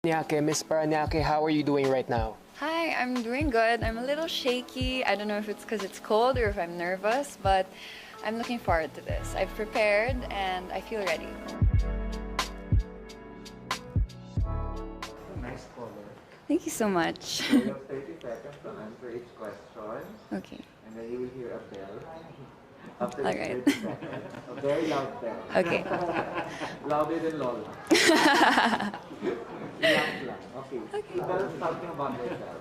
Paranaque, Miss Paranaque, how are you doing right now? Hi, I'm doing good. I'm a little shaky. I don't know if it's because it's cold or if I'm nervous, but I'm looking forward to this. I've prepared and I feel ready. Nice color. Thank you so much. So you have 30 seconds to answer each question, Okay. and then you will hear a bell. After All each right. 30 seconds, a very loud bell. Okay. Louder than Lola. Loud lang. Okay. Tell us something about yourself.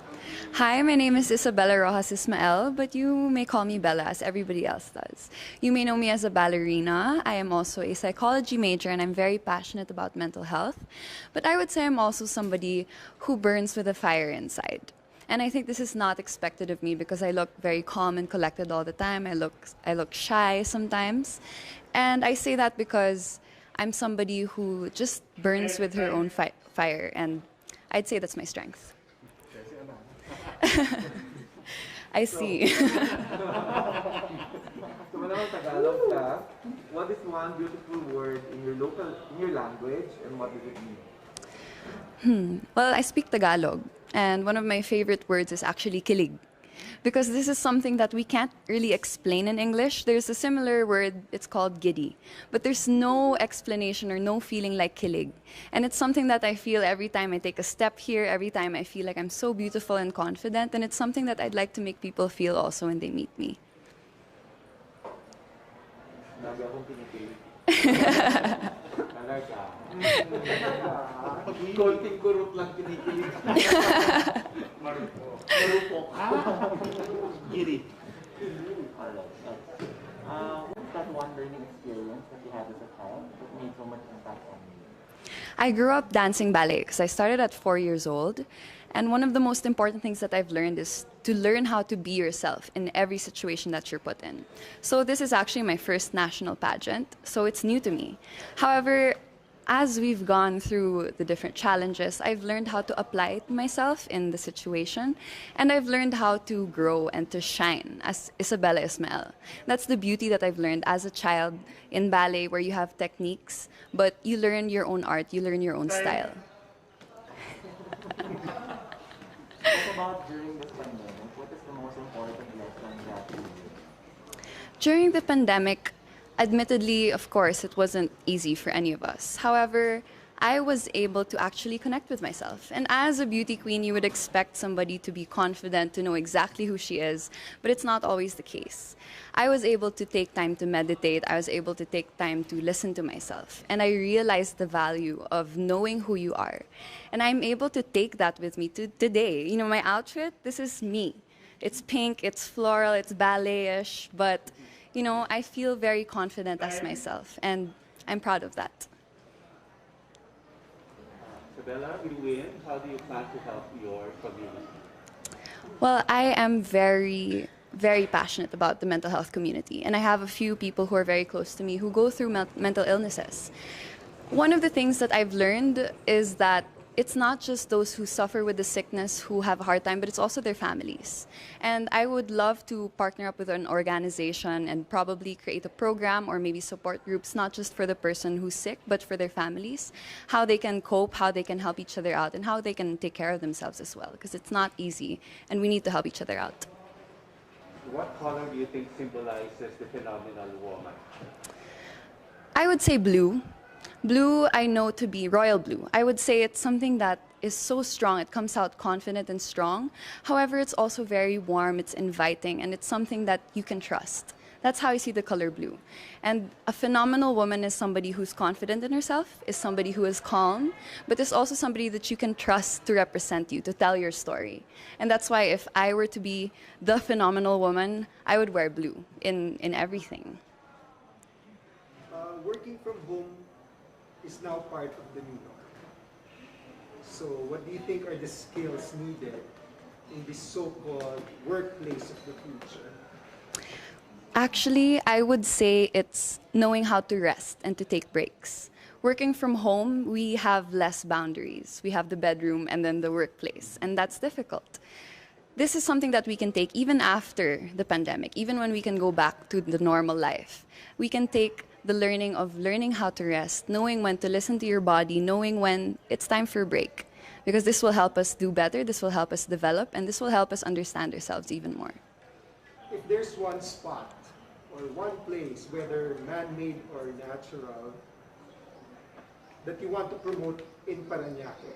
Hi, my name is Ysabella Ysmael, but you may call me Bella as everybody else does. You may know me as a ballerina. I am also a psychology major and I'm very passionate about mental health. But I would say I'm also somebody who burns with a fire inside. And I think this is not expected of me because I look very calm and collected all the time. I look shy sometimes. And I say that because I'm somebody who just burns with her own fire, and I'd say that's my strength. I see. So when Tagalog ka, what is one beautiful word in your language, and what does it mean? Well, I speak Tagalog, and one of my favorite words is actually kilig. Because this is something that we can't really explain in English. There's a similar word, it's called giddy. But there's no explanation or no feeling like kilig. And it's something that I feel every time I take a step here, every time I feel like I'm so beautiful and confident. And it's something that I'd like to make people feel also when they meet me. Lagi akong pinipilit. Talaga. Konting kurot lang kinikilig. Marupok. Giri. Alright. What's that one learning experience that you had as a child that made so much impact on you? I grew up dancing ballet because I started at 4 years old. And one of the most important things that I've learned is to learn how to be yourself in every situation that you're put in. So this is actually my first national pageant, so it's new to me. However, as we've gone through the different challenges, I've learned how to apply it myself in the situation, and I've learned how to grow and to shine as Ysabella Ysmael. That's the beauty that I've learned as a child in ballet, where you have techniques, but you learn your own art, you learn your own style. What about during this pandemic? What is the most important lesson that you learned? During the pandemic, admittedly, of course, it wasn't easy for any of us. However, I was able to actually connect with myself. And as a beauty queen, you would expect somebody to be confident, to know exactly who she is, but it's not always the case. I was able to take time to meditate. I was able to take time to listen to myself. And I realized the value of knowing who you are. And I'm able to take that with me to today. You know, my outfit, this is me. It's pink, it's floral, it's ballet-ish, but you know, I feel very confident as myself, and I'm proud of that. Ysabella, you win. How do you plan to help your community? Well, I am very, very passionate about the mental health community, and I have a few people who are very close to me who go through mental illnesses. One of the things that I've learned is that it's not just those who suffer with the sickness who have a hard time, but it's also their families. And I would love to partner up with an organization and probably create a program or maybe support groups, not just for the person who's sick, but for their families, how they can cope, how they can help each other out, and how they can take care of themselves as well, because it's not easy, and we need to help each other out. What color do you think symbolizes the phenomenal woman? I would say blue. Blue, I know to be royal blue. I would say it's something that is so strong. It comes out confident and strong. However, it's also very warm, it's inviting, and it's something that you can trust. That's how I see the color blue. And a phenomenal woman is somebody who's confident in herself, is somebody who is calm, but is also somebody that you can trust to represent you, to tell your story. And that's why if I were to be the phenomenal woman, I would wear blue in everything. Working from home is now part of the new norm. So what do you think are the skills needed in this so-called workplace of the future? Actually, I would say it's knowing how to rest and to take breaks. Working from home, we have less boundaries. We have the bedroom and then the workplace, and that's difficult. This is something that we can take even after the pandemic, even when we can go back to the normal life. We can take the learning of learning how to rest, knowing when to listen to your body, knowing when it's time for a break. because this will help us do better, this will help us develop, and this will help us understand ourselves even more. If there's one spot or one place, whether man-made or natural, that you want to promote in Paranaque,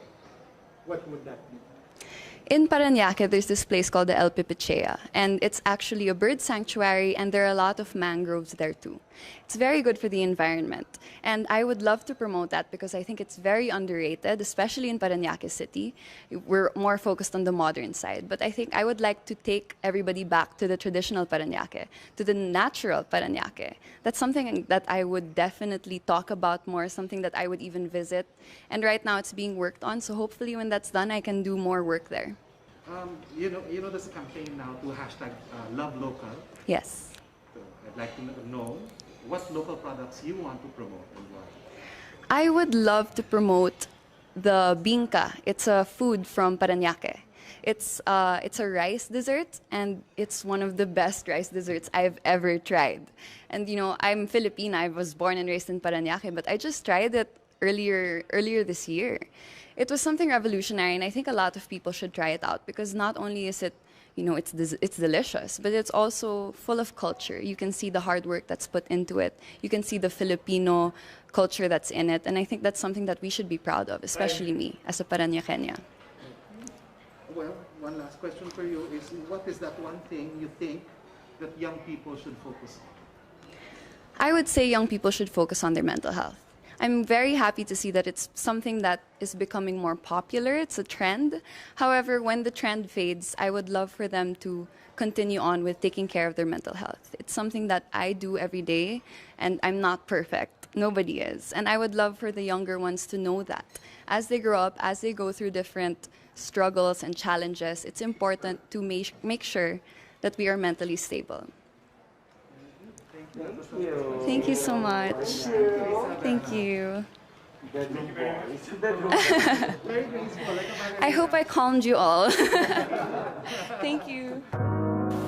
what would that be? In Paranaque, there's this place called the El Pipicea, and it's actually a bird sanctuary, and there are a lot of mangroves there too. It's very good for the environment, and I would love to promote that because I think it's very underrated, especially in Paranaque City. We're more focused on the modern side, but I think I would like to take everybody back to the traditional Paranaque, to the natural Paranaque. That's something that I would definitely talk about more, something that I would even visit, and right now it's being worked on, so hopefully when that's done, I can do more work there. You know, there's a campaign now to hashtag Love Local. Yes. So I'd like to know what local products you want to promote and why. I would love to promote the binka. It's a food from Paranaque. It's a rice dessert, and it's one of the best rice desserts I've ever tried. And you know, I'm Filipina. I was born and raised in Paranaque, but I just tried it earlier this year. It was something revolutionary, and I think a lot of people should try it out because not only is it, you know, it's delicious, but it's also full of culture. You can see the hard work that's put into it. You can see the Filipino culture that's in it, and I think that's something that we should be proud of, especially me as a Paranaqueña. Well, one last question for you is, what is that one thing you think that young people should focus on? I would say young people should focus on their mental health. I'm very happy to see that it's something that is becoming more popular. It's a trend. However, when the trend fades, I would love for them to continue on with taking care of their mental health. It's something that I do every day, and I'm not perfect. Nobody is. And I would love for the younger ones to know that. As they grow up, as they go through different struggles and challenges, it's important to make sure that we are mentally stable. Thank you so much. Thank you. I hope I calmed you all. Thank you.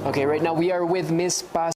Okay, right now we are with Miss Pas.